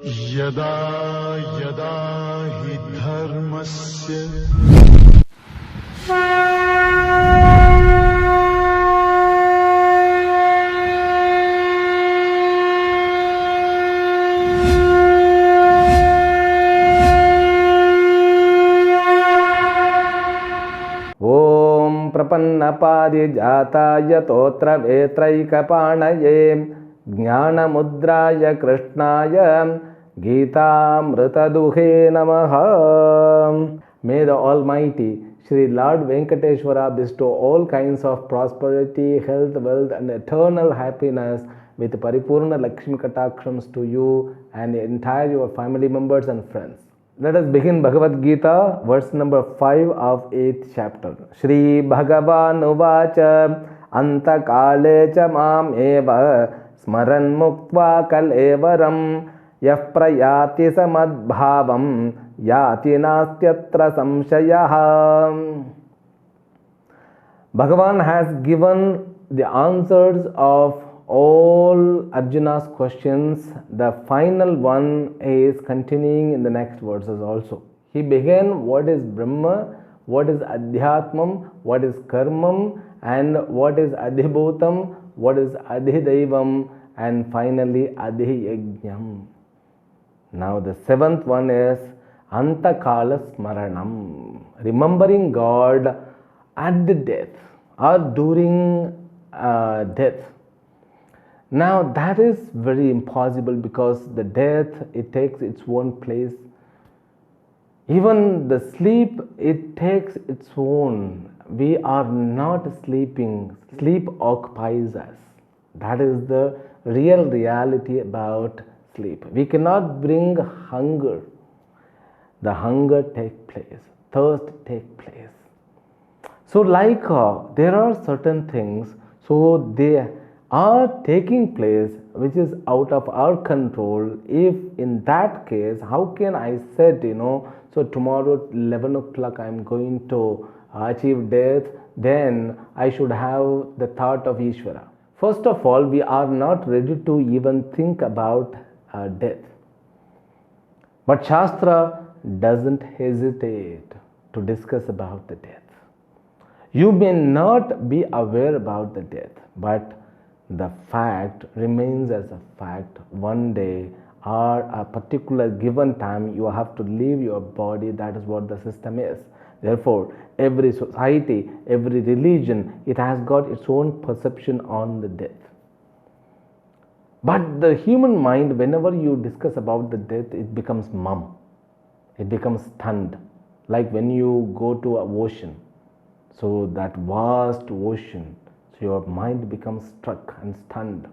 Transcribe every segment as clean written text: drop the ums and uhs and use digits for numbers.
यदा यदा हि धर्मस्य ओम प्रपन्नपारिजाताय तोत्रवेत्रैकपाणये ज्ञानमुद्राय कृष्णाय गीतामृतदुहे नमः. May the Almighty Sri Lord Venkateshwara bestow all kinds of prosperity, health, wealth and eternal happiness with Paripurna Lakshmi Katakshams to you and the entire your family members and friends. Let us begin Bhagavad Gita, verse number 5 of 8th chapter. Shri Bhagavan Uvacha Antakale cha mam eva Smaran muktva kalevaram yah prayati samadbhavam yati nastyatra samshayah. Bhagavan has given the answers of all Arjuna's questions. The final one is continuing in the next verses also. He began what is Brahma, what is Adhyatmam, what is Karmam, and what is Adhibhutam, what is Adhidaivam, and finally Adhiyajnam. Now the seventh one is Antakala Smaranam, remembering God at the death or during death. Now that is very impossible because the death, it takes its own place. Even the sleep, it takes its own. We are not sleeping. Sleep occupies us. That is the real reality about sleep. We cannot bring hunger. The hunger takes place. Thirst takes place. So like there are certain things, so they are taking place which is out of our control. If in that case, how can I said, so tomorrow 11 o'clock I am going to achieve death, then I should have the thought of Ishvara. First of all, we are not ready to even think about death. But Shastra doesn't hesitate to discuss about the death. You may not be aware about the death, but the fact remains as a fact. One day or a particular given time you have to leave your body. That is what the system is. Therefore, every society, every religion, it has got its own perception on the death. But the human mind, whenever you discuss about the death, it becomes mum. It becomes stunned. Like when you go to an ocean, so that vast ocean, so your mind becomes struck and stunned.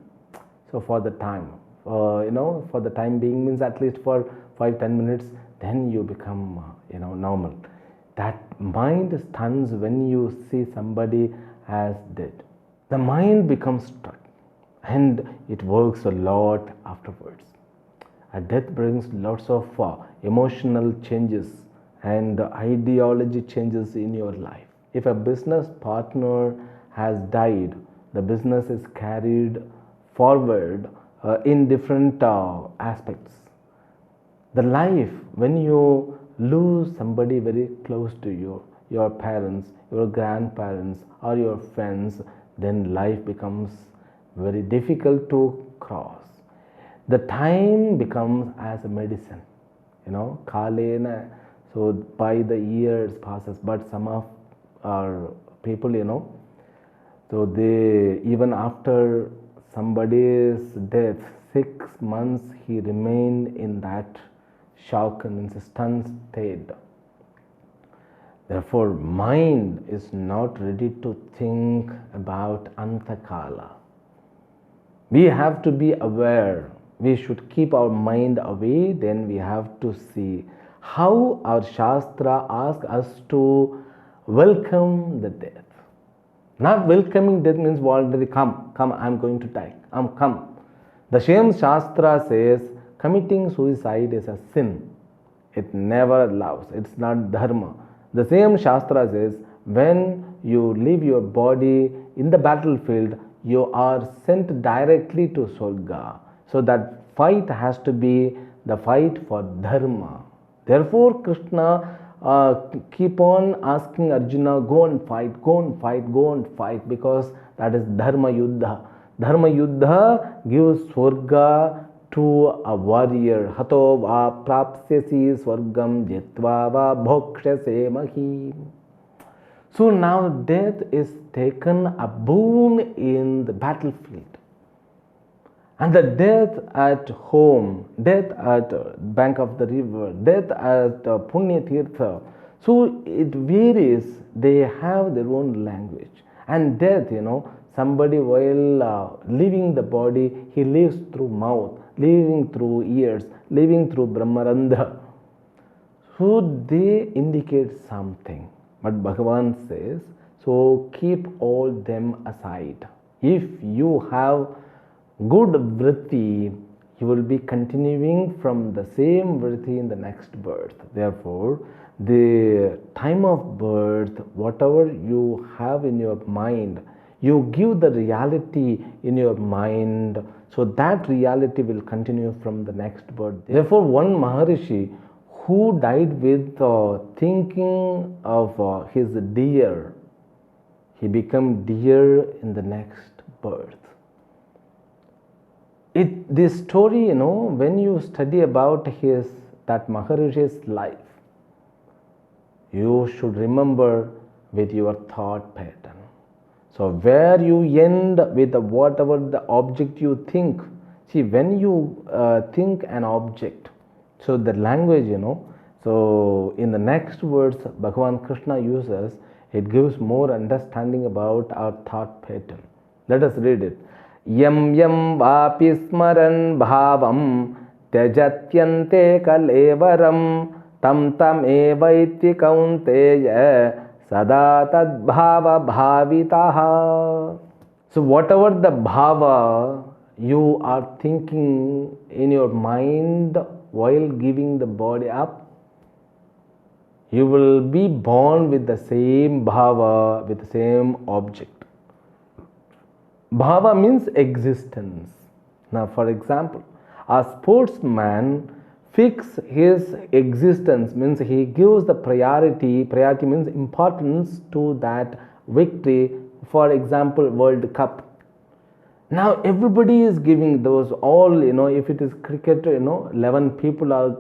So for the time, for the time being means at least for 5-10 minutes, then you become, normal. That mind stuns when you see somebody as dead. The mind becomes struck and it works a lot afterwards. A death brings lots of emotional changes and ideology changes in your life. If a business partner has died, the business is carried forward in different aspects. The life, when you lose somebody very close to you, your parents, your grandparents or your friends, then life becomes very difficult to cross. The time becomes as a medicine, kalena, so by the years passes, but some of our people, so they, even after somebody's death, 6 months he remained in that shock and stunned state. Therefore, mind is not ready to think about Antakala. We have to be aware. We should keep our mind away. Then we have to see how our Shastra asks us to welcome the death. Not welcoming death means already come, I am going to die, come. The same Shastra says committing suicide is a sin. It never allows. It's not dharma. The same Shastra says when you leave your body in the battlefield, you are sent directly to Swarga. So that fight has to be the fight for dharma. Therefore, Krishna keep on asking Arjuna, go and fight, go and fight, go and fight, because that is dharma yuddha. Dharma yuddha gives swarga to a warrior. Hato va prapsyasi swargam jitva va bhokshase mahim. So now death is taken a boon in the battlefield. And the death at home, death at bank of the river, death at Punya Tirtha. So it varies, they have their own language. And death, somebody while leaving the body, he lives through mouth, living through ears, living through Brahmarandha. So they indicate something. But Bhagavan says, so keep all them aside. If you have good vritti, you will be continuing from the same vritti in the next birth. Therefore, the time of birth, whatever you have in your mind, you give the reality in your mind, so that reality will continue from the next birth. Therefore, one Maharishi who died with thinking of his deer, he became deer in the next birth. This story, when you study about that Maharishi's life, you should remember with your thought pattern. So where you end with whatever the object you think. See, when you think an object, so the language, so in the next words Bhagavan Krishna uses, it gives more understanding about our thought pattern. Let us read it. Yam yam vapi smaran bhavam tyajatyante kalevaram tam tam evaiti kaunteya sada tad bhava bhavitaha. So whatever the bhava you are thinking in your mind while giving the body up, you will be born with the same bhava, with the same object. Bhava means existence. Now, for example, a sportsman fix his existence, means he gives the priority means importance to that victory. For example, World Cup. Now everybody is giving those all, if it is cricket, 11 people are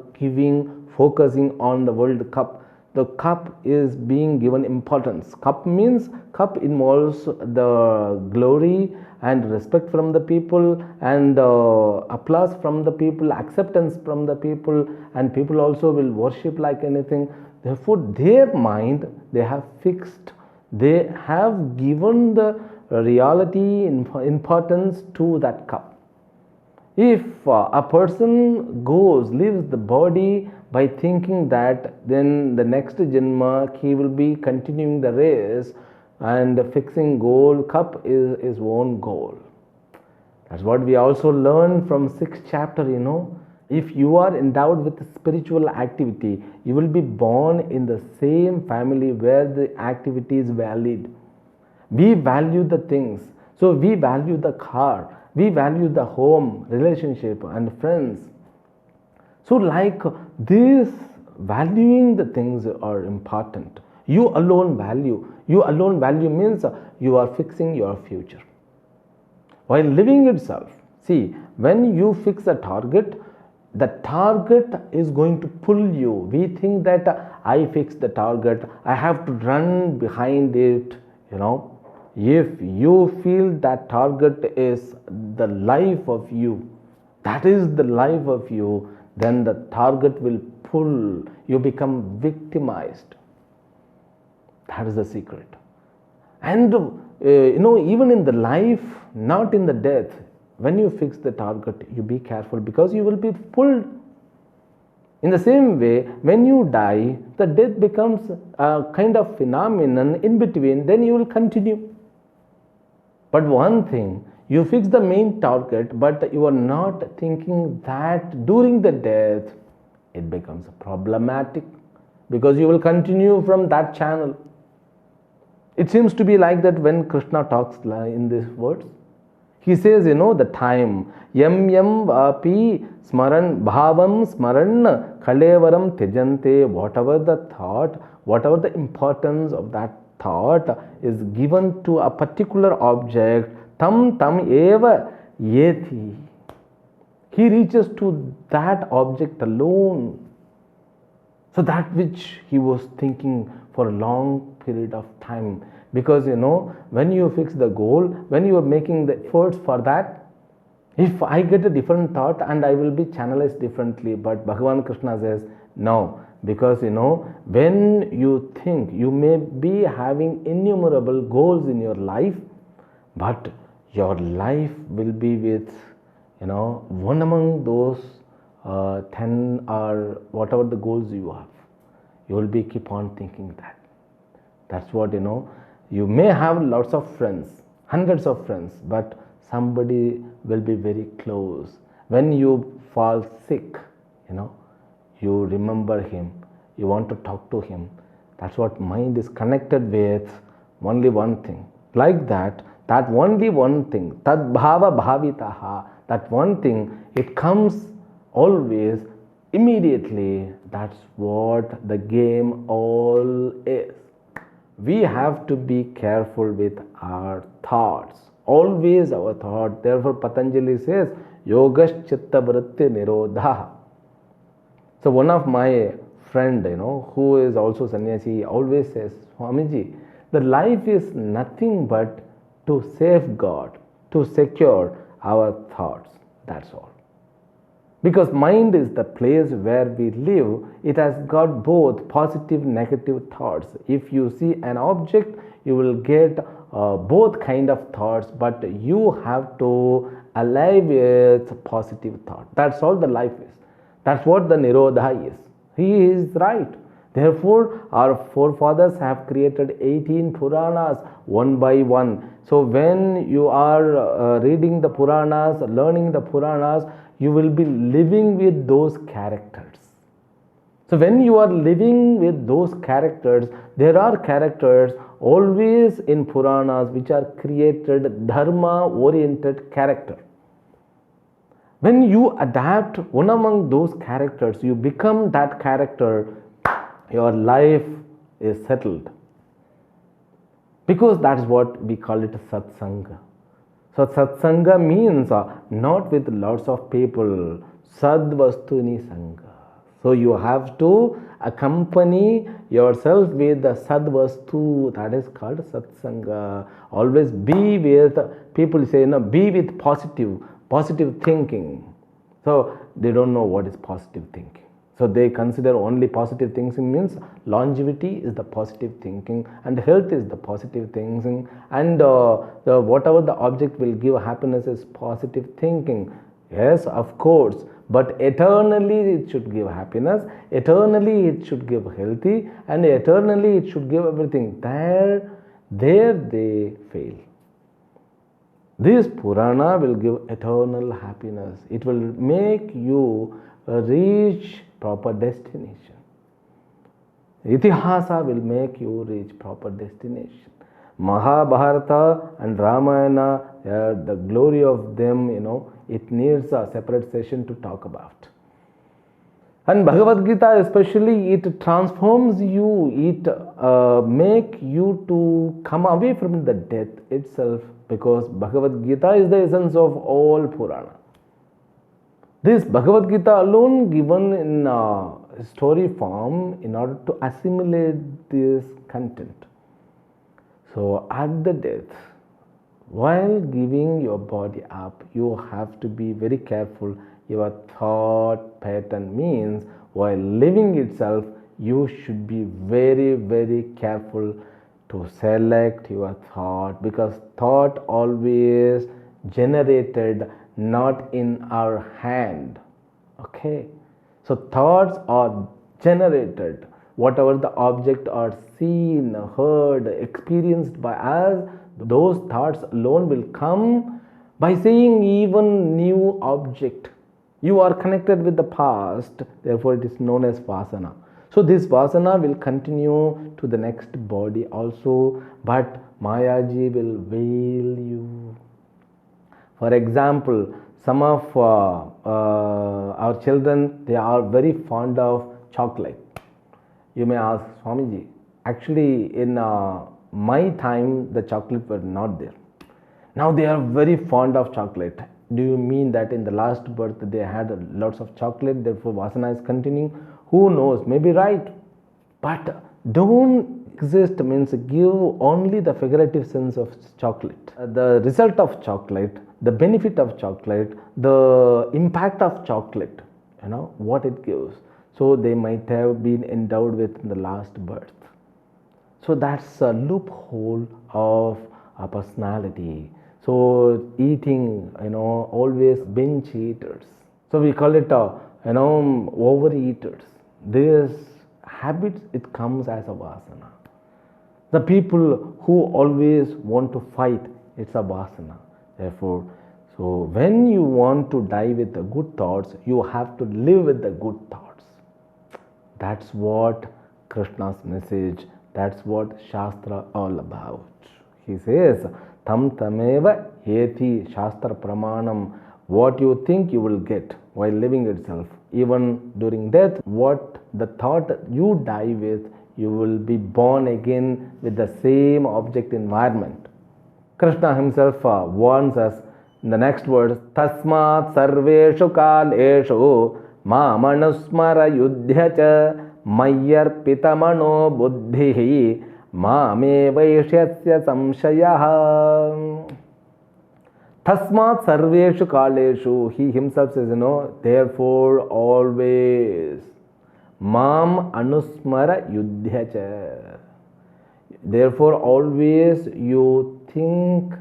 focusing on the World Cup. The cup is being given importance. Cup involves the glory and respect from the people, and applause from the people, acceptance from the people, and people also will worship like anything. Therefore, their mind, they have fixed, they have given the reality importance to that cup. If a person leaves the body by thinking that, then the next Janma he will be continuing the race and fixing goal, cup is his own goal. That's what we also learn from 6th chapter, If you are endowed with spiritual activity, you will be born in the same family where the activity is valid. We value the things. So we value the car, we value the home, relationship and friends. So like this, valuing the things are important. You alone value means you are fixing your future. While living itself, see, when you fix a target, the target is going to pull you. We think that I fixed the target, I have to run behind it, If you feel that target is the life of you, that is the life of you, then the target will pull, you become victimized. That is the secret. And even in the life, not in the death, when you fix the target, you be careful because you will be pulled. In the same way, when you die, the death becomes a kind of phenomenon in between, then you will continue. But one thing, you fix the main target, but you are not thinking that during the death, it becomes problematic because you will continue from that channel. It seems to be like that when Krishna talks in these words. He says, the time, yam vapi smaran bhavam smaran kalevaram tejante, whatever the thought, whatever the importance of that thought is given to a particular object, tam eva yeti. He reaches to that object alone. So that which he was thinking for a long period of time. Because when you fix the goal, when you are making the efforts for that, if I get a different thought and I will be channelized differently, but Bhagavan Krishna says no, because when you think, you may be having innumerable goals in your life, but your life will be with one among those 10 or whatever the goals you have. You will be keep on thinking that. That's what you may have lots of friends, hundreds of friends, but somebody will be very close. When you fall sick, you remember him, you want to talk to him. That's what mind is connected with, only one thing. Like that only one thing, tad bhava bhavitaha, that one thing, it comes always, immediately. That's what the game all is. We have to be careful with our thoughts, always our thought. Therefore Patanjali says yogash chitta vritti nirodha. So one of my friend who is also sannyasi always says, Swamiji, the life is nothing but to safeguard, to secure our thoughts. That's all. Because mind is the place where we live. It has got both positive, negative thoughts. If you see an object, you will get both kind of thoughts, but you have to alive with positive thought. That's all the life is. That's what the Nirodha is. He is right. Therefore, our forefathers have created 18 Puranas one by one. So when you are reading the Puranas, learning the Puranas, you will be living with those characters. So when you are living with those characters, there are characters always in Puranas which are created dharma-oriented character. When you adapt one among those characters, you become that character, your life is settled. Because that's what we call it satsanga. So satsanga means not with lots of people, sadvastuni sangha. So you have to accompany yourself with the sadvastu, that is called satsanga. Always be with, people say, be with positive thinking. So they don't know what is positive thinking. So they consider only positive thinking means longevity is the positive thinking and health is the positive thinking, and whatever the object will give happiness is positive thinking. Yes, of course, but eternally it should give happiness, eternally it should give healthy, and eternally it should give everything. There they fail. This Purana will give eternal happiness. It will make you reach proper destination. Itihasa will make you reach proper destination. Mahabharata and Ramayana, the glory of them, it needs a separate session to talk about. And Bhagavad Gita especially, it transforms you, it make you to come away from the death itself, because Bhagavad Gita is the essence of all Purana. This Bhagavad Gita alone given in story form in order to assimilate this content. So at the death, while giving your body up, you have to be very careful. Your thought pattern means while living itself, you should be very, very careful to select your thought, because thought always generated not in our hand. Okay, so thoughts are generated, whatever the object are seen, heard, experienced by us, those thoughts alone will come by seeing even new object. You are connected with the past, therefore it is known as vasana. So this vasana will continue to the next body also, but Mayaji will veil you. For example, some of our children, they are very fond of chocolate. You may ask, Swamiji, actually in my time the chocolate were not there. Now they are very fond of chocolate. Do you mean that in the last birth they had lots of chocolate, therefore vasana is continuing? Who knows, maybe right. But don't exist means give only the figurative sense of chocolate. The result of chocolate, the benefit of chocolate, the impact of chocolate, what it gives. So they might have been endowed with in the last birth. So that's a loophole of a personality. So eating, always binge eaters. So we call it, overeaters. This habit, it comes as a vasana. The people who always want to fight, it's a vasana. Therefore, so when you want to die with the good thoughts, you have to live with the good thoughts. That's what Krishna's message, that's what Shastra all about. He says, Tam tameva yeti Shastra pramanam. What you think you will get while living itself. Even during death, what the thought you die with, you will be born again with the same object environment. Krishna himself warns us in the next words, Tasmat sarveshu kaleshu mamanusmara yudhyacha mayyarpitamano buddhihi mame vaishyasya samshayaha. Tasmat sarveshu kaleshu. He himself says, therefore always mam anusmara yudhyacha. Therefore always you think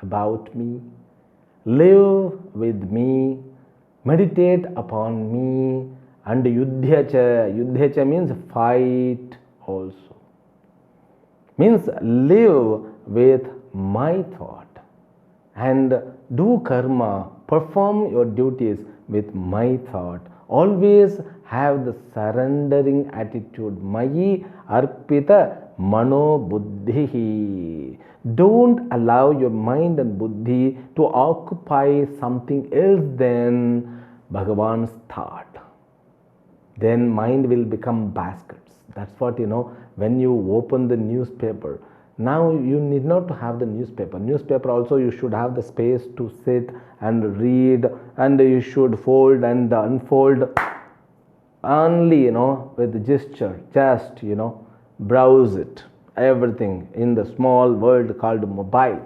about me, live with me, meditate upon me, and yudhyacha. Yudhyacha means fight also. Means live with my thought and do karma, perform your duties with my thought. Always have the surrendering attitude. Mayi arpita mano buddhihi. Don't allow your mind and buddhi to occupy something else than Bhagavan's thought. Then mind will become baskets. That's what, when you open the newspaper. Now you need not to have the newspaper. Newspaper also you should have the space to sit and read, and you should fold and unfold only, with gesture. Just, browse it. Everything in the small world called mobile.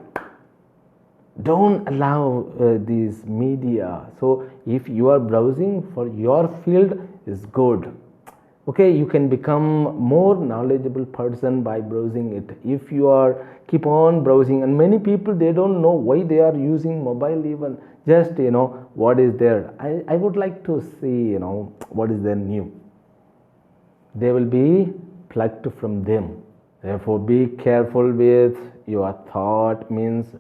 Don't allow these media. So if you are browsing for your field is good. Okay, you can become more knowledgeable person by browsing it. If you are keep on browsing, and many people, they don't know why they are using mobile even. Just, what is there. I would like to see, what is there new. They will be plucked from them. Therefore, be careful with your thought, means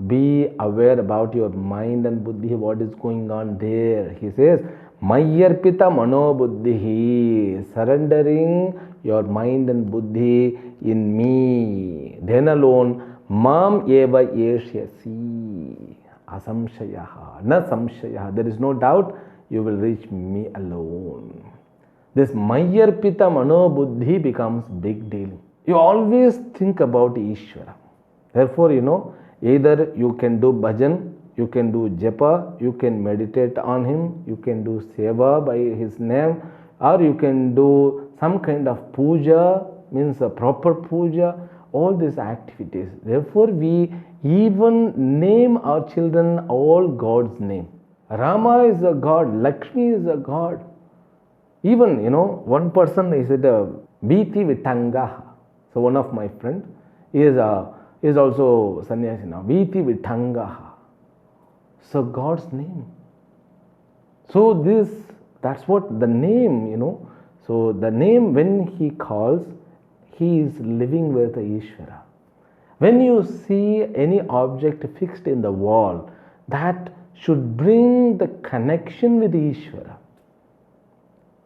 be aware about your mind and buddhi, what is going on there. He says, Mayyarpita mano buddhihi, surrendering your mind and buddhi in me. Then alone, mam eva yeshyasi, asamshayaha, na samshayaha. There is no doubt you will reach me alone. This Mayyarpita mano buddhi becomes big deal. You always think about Ishvara. Therefore, either you can do bhajan, you can do japa, you can meditate on him, you can do seva by his name, or you can do some kind of puja, means a proper puja, all these activities. Therefore, we even name our children all God's name. Rama is a God, Lakshmi is a God. Even, one person is at a Biti Vitangaha. So one of my friend is also sannyasi now. Viti Vitangaha. So God's name. So that's what the name, So the name, when he calls, he is living with Ishvara. When you see any object fixed in the wall, that should bring the connection with Ishvara.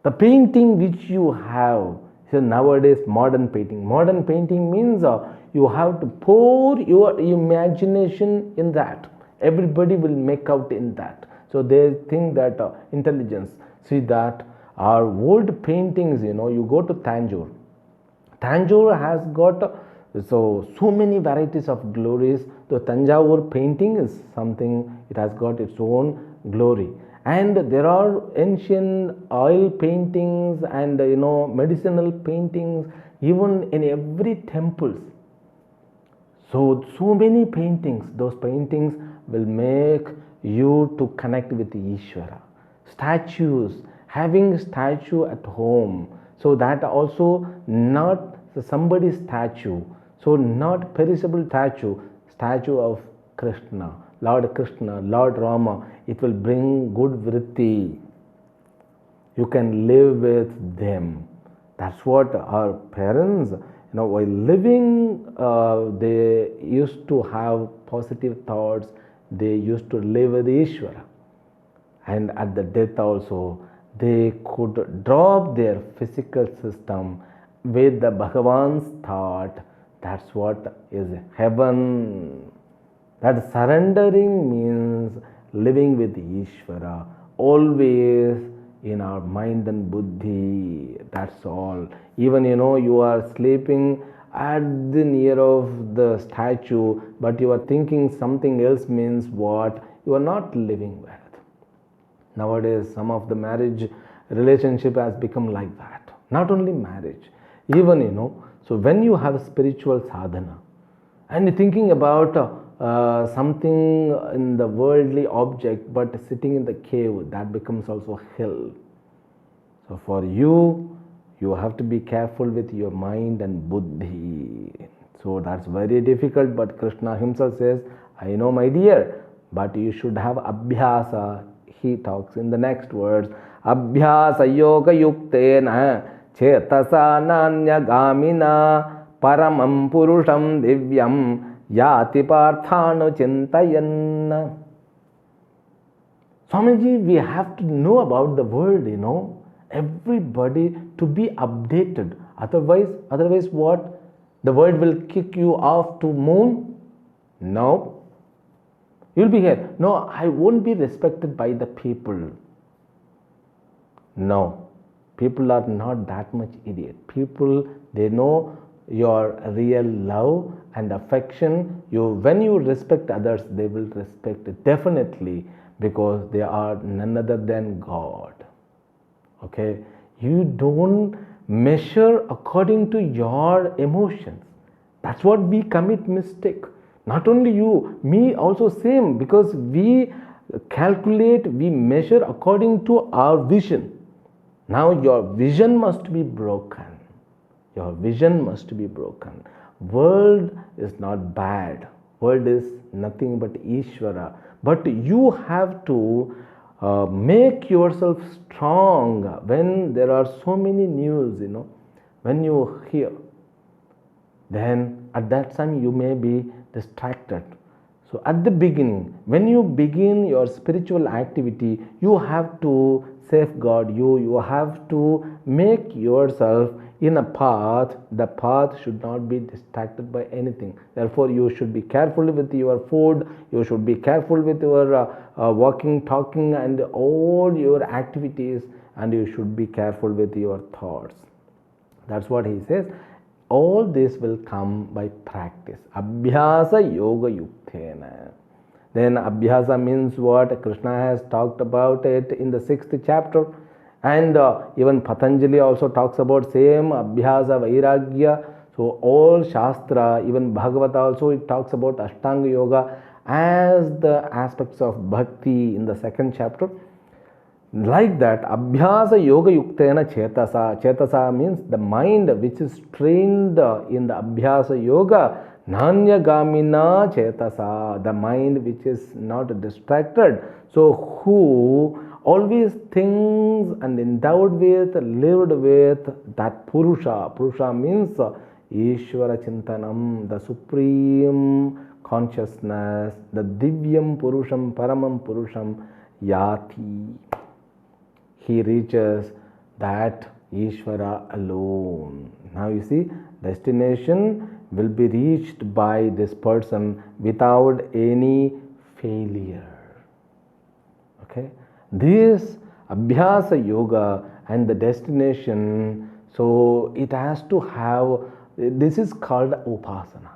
The painting which you have, so nowadays modern painting. Modern painting means you have to pour your imagination in that. Everybody will make out in that. So they think that intelligence. See that our old paintings, you go to Tanjore. Tanjore has got so many varieties of glories. The Tanjore painting is something, it has got its own glory. And there are ancient oil paintings and medicinal paintings even in every temples. So many paintings. Those paintings will make you to connect with Ishvara. Statues, having statue at home, so that also not somebody's statue, so not perishable statue of Krishna, Lord Rama. It will bring good vritti. You can live with them. That's what our parents, while living, they used to have positive thoughts. They used to live with Ishvara. And at the death also, they could drop their physical system with the Bhagavan's thought. That's what is heaven. That surrendering means living with Ishvara, always in our mind and buddhi. That's all. Even you are sleeping at the near of the statue, but you are thinking something else, means what? You are not living with. Nowadays, some of the marriage relationship has become like that. Not only marriage, even so when you have spiritual sadhana and you're thinking about something in the worldly object, but sitting in the cave, that becomes also hell. So for you have to be careful with your mind and buddhi. So that's very difficult, but Krishna himself says, I know, my dear, but you should have abhyasa. He talks in the next words, abhyasa yoga yuktena chetasa nanya gamina paramam purusham divyam yati parthano chintayan. Swamiji, we have to know about the world, everybody to be updated. Otherwise what? The world will kick you off to moon? No. You'll be here. No, I won't be respected by the people. No. People are not that much idiot. People, they know your real love and affection. When you respect others, they will respect it definitely, because they are none other than God. Okay? You don't measure according to your emotions. That's what we commit mistake. Not only you, me also same, because we calculate, we measure according to our vision. Now your vision must be broken. Your vision must be broken. World is not bad. World is nothing but Ishvara. But you have to make yourself strong when there are so many news, when you hear. Then at that time you may be distracted. So at the beginning, when you begin your spiritual activity, you have to safeguard you have to make yourself in a path. The path should not be distracted by anything. Therefore, you should be careful with your food, you should be careful with your walking, talking and all your activities, and you should be careful with your thoughts. That's what he says. All this will come by practice. Abhyasa yoga yuktena. Then abhyasa means what? Krishna has talked about it in the 6th chapter. And even Patanjali also talks about same abhyasa vairagya. So all Shastra, even Bhagavata also, it talks about Ashtanga Yoga as the aspects of bhakti in the 2nd chapter. Like that, abhyasa yoga yuktena chetasa. Chetasa means the mind which is trained in the abhyasa yoga. Nanya gamina chetasa, the mind which is not distracted. So who always thinks and endowed with, lived with that Purusha. Purusha means Ishvara Chintanam, the supreme consciousness, the Divyam Purusham, Paramam Purusham, Yati. He reaches that Ishvara alone. Now you see, destination will be reached by this person without any failure. Okay, this Abhyasa Yoga and the destination, so it has to have, this is called Upasana.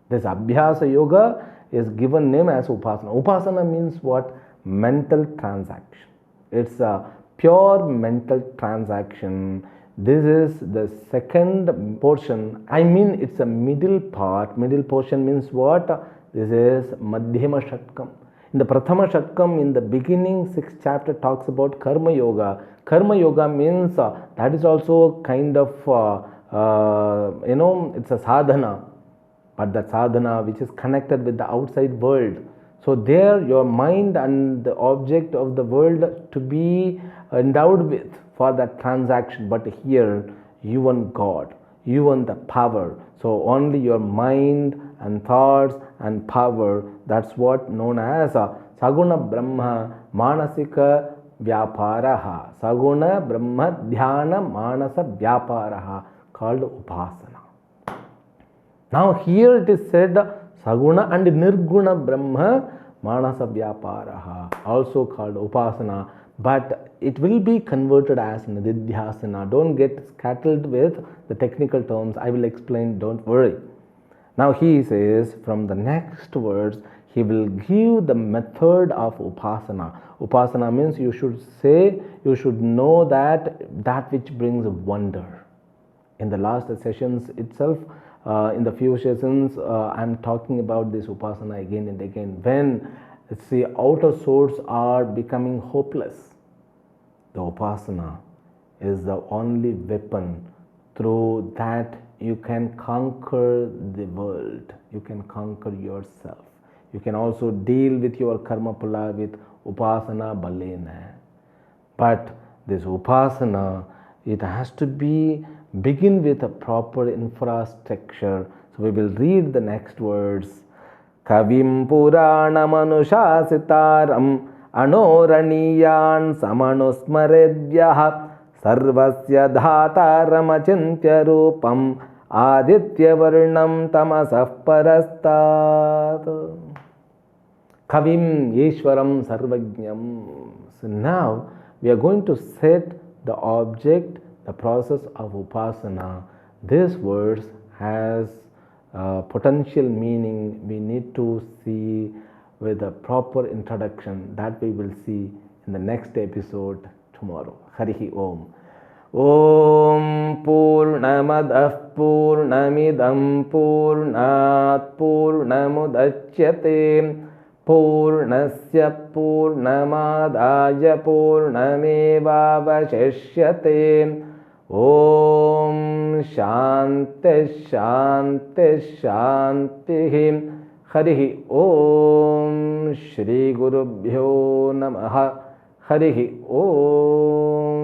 This Abhyasa Yoga is given name as Upasana. Upasana means what? Mental transaction. It's a pure mental transaction. This is the second portion. I mean, it's a middle part. Middle portion means what? This is Madhyama Shatkam. In the Prathama Shatkam, in the beginning, 6th chapter talks about Karma Yoga. Karma Yoga means that is also kind of, it's a sadhana. But that sadhana which is connected with the outside world. So there your mind and the object of the world to be endowed with for that transaction. But here you want God, you want the power. So only your mind and thoughts and power, that's what known as Saguna Brahma Manasika Vyaparaha. Saguna Brahma Dhyana Manasa Vyaparaha, called Upasana. Now here it is said Saguna and Nirguna Brahma Manasa Vyaparaha, also called Upasana, but it will be converted as Nididhyasana. Don't get scattered with the technical terms. I will explain, don't worry. Now he says from the next words, he will give the method of Upasana. Upasana means you should say, you should know that which brings wonder. In the last sessions itself, in the few sessions, I am talking about this Upasana again and again. When the outer source are becoming hopeless, the Upasana is the only weapon through that you can conquer the world. You can conquer yourself. You can also deal with your karma pala with Upasana balena. But this Upasana, it has to begin with a proper infrastructure. So we will read the next words. Kavim Puranamanushasitaram Anoraniyan Samanusmaredvyah Sarvasya Dhataram Achintya Rupam Aditya Varnam Tamasah Parastat. Kavim Yeshwaram Sarvajñam. So now we are going to set the object, the process of Upasana. This verse has potential meaning. We need to see with a proper introduction that we will see in the next episode tomorrow. Harihi Om. Om Purnamadah Purnamidam Purnat Purnamudachyate Purnasya Purnamadaya Purnamevavashishyate. Om Shanti Shanti Shanti. Harihi Om. Shri Gurubhyo Namaha. Harihi Om.